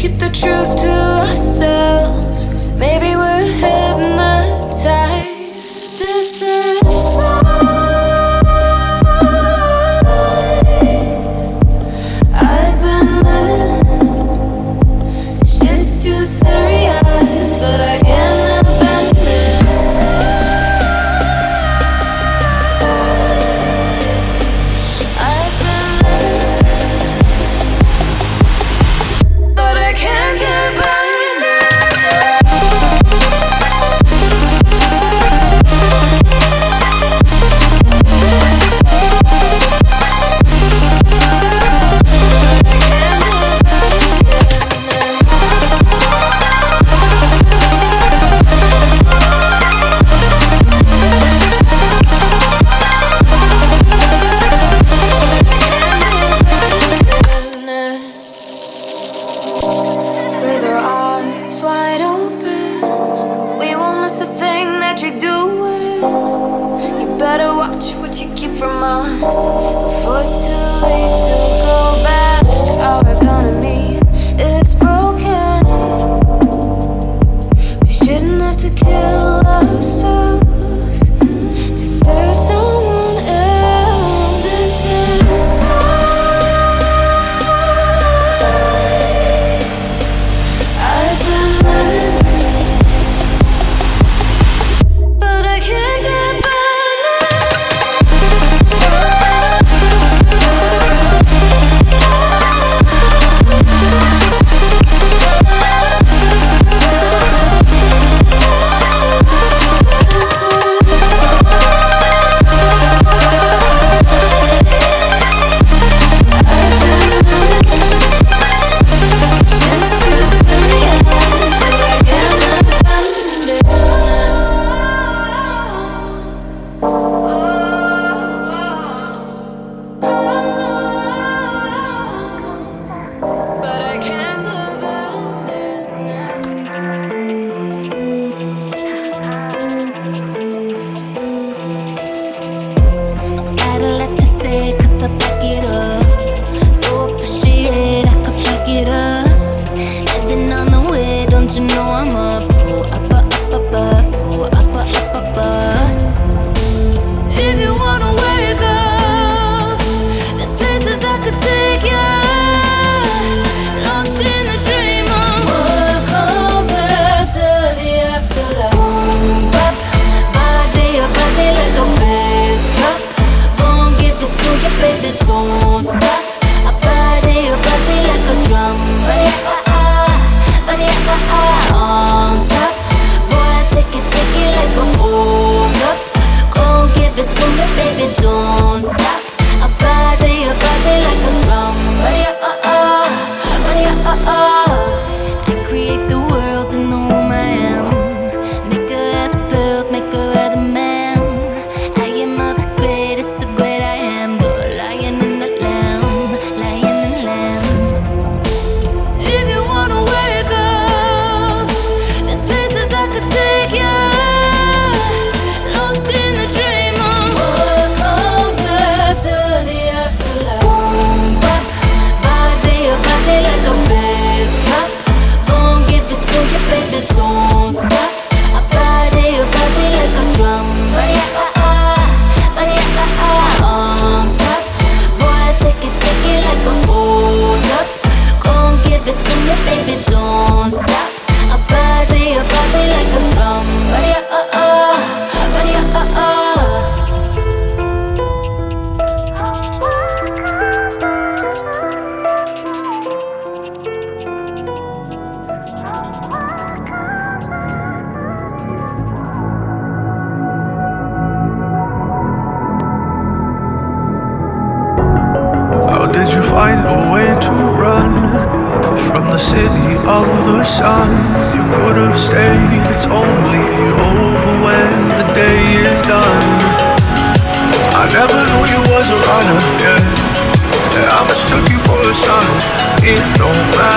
keep the truth to ourselves. Maybe we're hypnotized. This is life. I've been living. Shit's too serious, but I can't abandon this. I've been living, but I can't abandon it. With our eyes wide open, we won't miss a thing that you're doing. You better watch what you keep from us before it's too late to go back. Our economy is broken. We shouldn't have to kill ourselves to serve someone else. This is life. I've been living, but I can't abandon gotta let you say it, 'cause I back it up. So appreciate I could back it up. Heading on the way, don't you know I'm up? So up, so up. If you wanna wake up, there's places I could take you. Lost in the dream of what comes after the afterlife. Boom, bap, body like a bass drop. Gon' give it to you, baby, don't stop. I body like a drum. Body on top. Boy, take it like a hold up. Gon' give it to me, baby, don't stop. I body like a drum. Body I create the world in the womb I am. Make her have the pills, make her have the man. I am all the greatest, the great I am. The lion and the lamb, lion and lamb. If you wanna wake up, there's places I could take you. Lost in the dream of what comes after the afterlife. Boom, bap, body like a bass drop. Gon' give it to you, baby, don't stop. I body like a drum. Body on top. Boy, take it like a hold up. Gon' give it to me, baby, don't stop. I body like a drum. Body How did you find a way to run from the city of the sun? You could have stayed, it's only over when the day is done. I never knew you was a runner, yeah. I mistook you for a son. It don't matter.